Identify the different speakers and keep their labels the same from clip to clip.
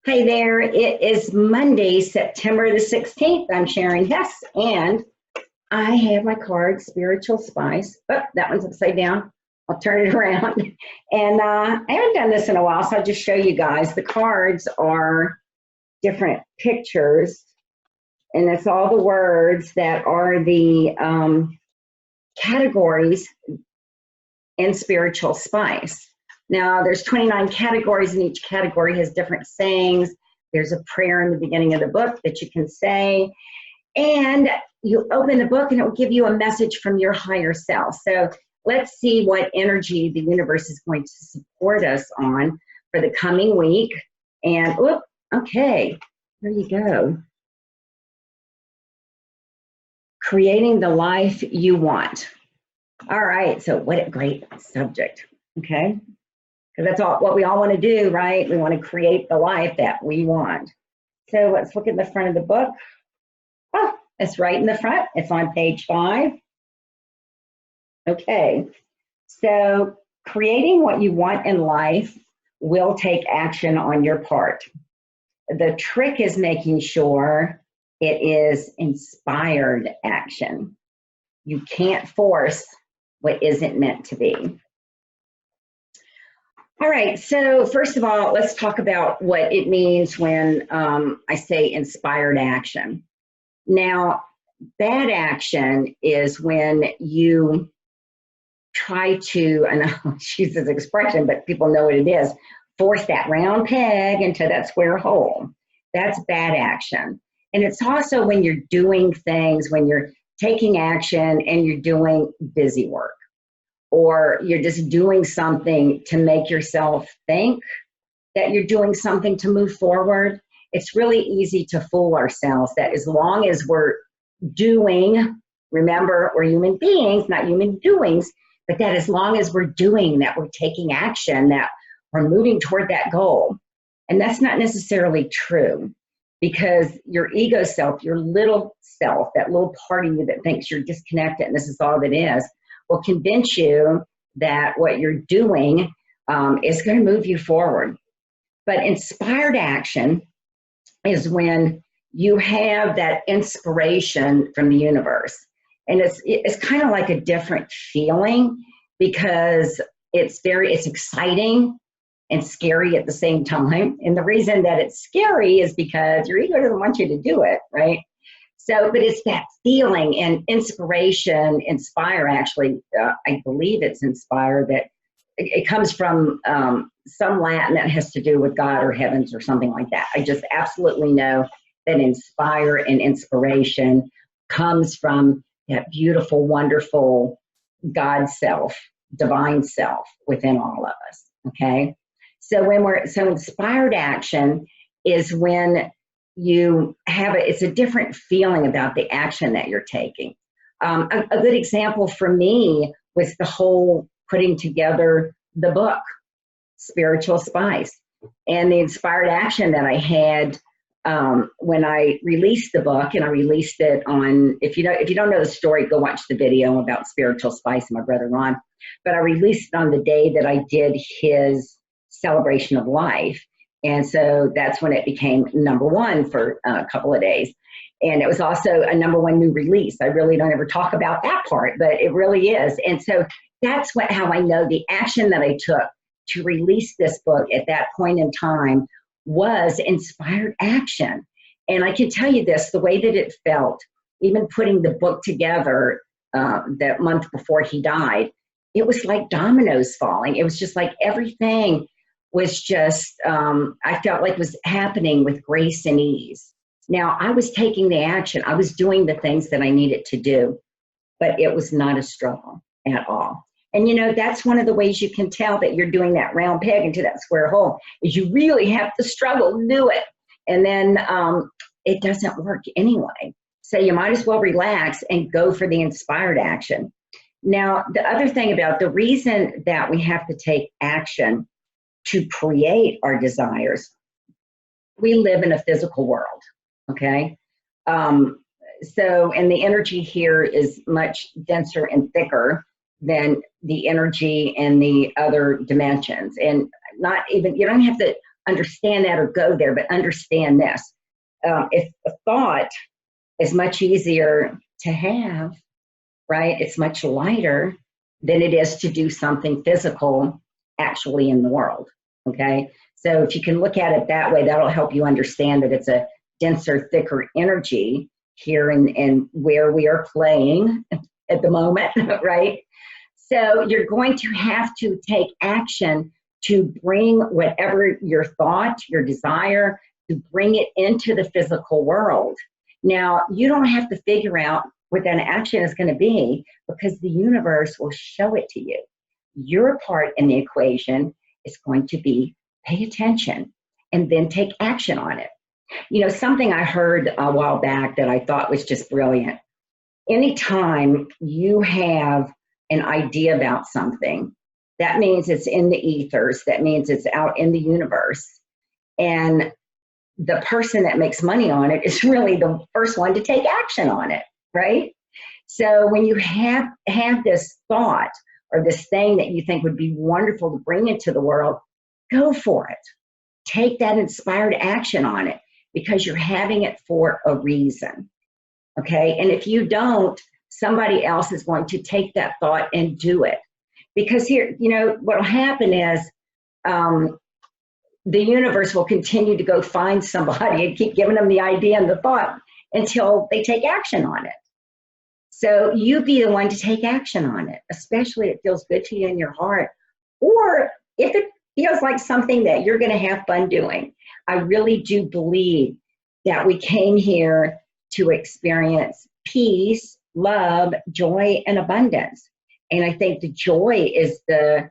Speaker 1: Hi there, it is Monday, September the 16th. I'm Sharon Hess, and I have my card, Spiritual Spice. Oh, that one's upside down. I'll turn it around. And I haven't done this in a while, so I'll just show you guys. The cards are different pictures, and it's all the words that are the categories in Spiritual Spice. Now, there's 29 categories, and each category has different sayings. There's a prayer in the beginning of the book that you can say. And you open the book, and it will give you a message from your higher self. So let's see what energy the universe is going to support us on for the coming week. And, okay, there you go. Creating the life you want. All right, so what a great subject, okay? Because that's what we all want to do, right? We want to create the life that we want. So let's look at the front of the book. Oh, it's right in the front. It's on page 5. Okay, so creating what you want in life will take action on your part. The trick is making sure it is inspired action. You can't force what isn't meant to be. All right, so first of all, let's talk about what it means when I say inspired action. Now, bad action is when you try to, and I'll use this expression, but people know what it is, force that round peg into that square hole. That's bad action. And it's also when you're doing things, when you're taking action and you're doing busy work, or you're just doing something to make yourself think that you're doing something to move forward. It's really easy to fool ourselves that as long as we're doing, remember, we're human beings, not human doings, but that as long as we're doing, that we're taking action, that we're moving toward that goal. And that's not necessarily true, because your ego self, your little self, that little part of you that thinks you're disconnected and this is all that is, will convince you that what you're doing is going to move you forward. But inspired action is when you have that inspiration from the universe. And it's kind of like a different feeling, because it's exciting and scary at the same time. And the reason that it's scary is because your ego doesn't want you to do it, right? So, but it's that feeling, and inspiration, inspire, actually, I believe it's inspire, that it comes from some Latin that has to do with God or heavens or something like that. I just absolutely know that inspire and inspiration comes from that beautiful, wonderful God self, divine self within all of us, okay? So so inspired action is when you have it's a different feeling about the action that you're taking. A good example for me was the whole putting together the book, Spiritual Spice, and the inspired action that I had when I released the book. And I released it on, if you don't know the story, go watch the video about Spiritual Spice and my brother Ron. But I released it on the day that I did his celebration of life. And so that's when it became #1 for a couple of days. And it was also a #1 new release. I really don't ever talk about that part, but it really is. And so that's how I know the action that I took to release this book at that point in time was inspired action. And I can tell you this, the way that it felt, even putting the book together that month before he died, it was like dominoes falling. It was just like everything was just, I felt like was happening with grace and ease. Now, I was taking the action. I was doing the things that I needed to do, but it was not a struggle at all. And, that's one of the ways you can tell that you're doing that round peg into that square hole, is you really have to struggle to do it. And then it doesn't work anyway. So you might as well relax and go for the inspired action. Now, the other thing about the reason that we have to take action to create our desires, we live in a physical world, okay? So, and the energy here is much denser and thicker than the energy in the other dimensions. And not even, you don't have to understand that or go there, but understand this. If a thought is much easier to have, right? It's much lighter than it is to do something physical actually in the world, okay? So if you can look at it that way, that'll help you understand that it's a denser, thicker energy here in where we are playing at the moment, right? So you're going to have to take action to bring whatever your thought, your desire, to bring it into the physical world. Now, you don't have to figure out what that action is going to be because the universe will show it to you. Your part in the equation is going to be pay attention and then take action on it. You know, something I heard a while back that I thought was just brilliant. Anytime you have an idea about something, that means it's in the ethers, that means it's out in the universe. And the person that makes money on it is really the first one to take action on it, right? So when you have this thought or this thing that you think would be wonderful to bring into the world, go for it. Take that inspired action on it because you're having it for a reason, okay? And if you don't, somebody else is going to take that thought and do it. Because here, you know, what will happen is the universe will continue to go find somebody and keep giving them the idea and the thought until they take action on it. So you be the one to take action on it, especially if it feels good to you in your heart, or if it feels like something that you're going to have fun doing. I really do believe that we came here to experience peace, love, joy, and abundance. And I think the joy is the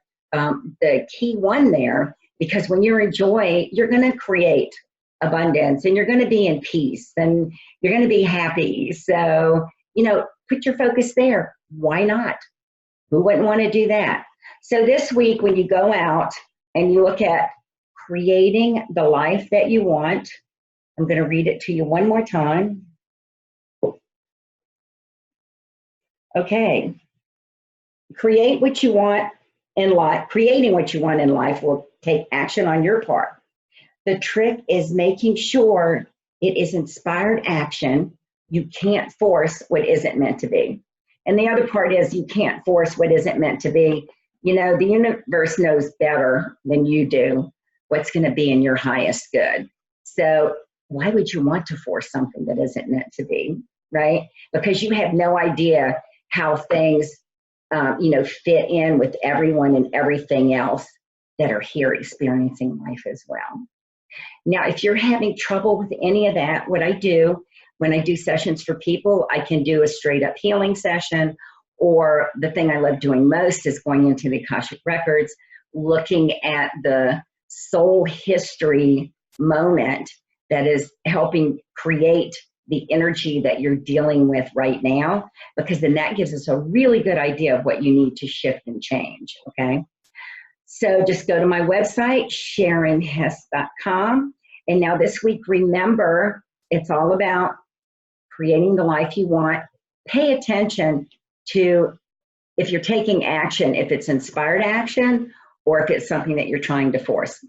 Speaker 1: key one there, because when you're in joy, you're going to create abundance and you're going to be in peace and you're going to be happy. So, you know, put your focus there. Why not? Who wouldn't want to do that? So this week, when you go out and you look at creating the life that you want, I'm going to read it to you one more time. Okay. Create what you want in life. Creating what you want in life will take action on your part. The trick is making sure it is inspired action. You can't force what isn't meant to be. And the other part is you can't force what isn't meant to be. You know, the universe knows better than you do what's going to be in your highest good. So why would you want to force something that isn't meant to be, right? Because you have no idea how things, you know, fit in with everyone and everything else that are here experiencing life as well. Now, if you're having trouble with any of that, what I do when I do sessions for people, I can do a straight up healing session, or the thing I love doing most is going into the Akashic records, looking at the soul history moment that is helping create the energy that you're dealing with right now, because then that gives us a really good idea of what you need to shift and change, okay? So just go to my website, SharonHess.com. And now this week, remember, it's all about creating the life you want. Pay attention to if you're taking action, if it's inspired action, or if it's something that you're trying to force.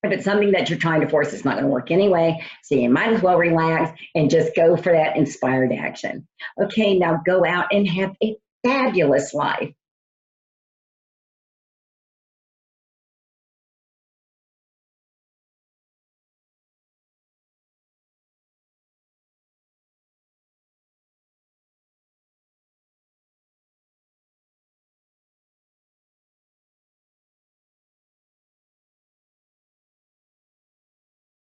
Speaker 1: If it's something that you're trying to force, it's not going to work anyway. So you might as well relax and just go for that inspired action. Okay, now go out and have a fabulous life.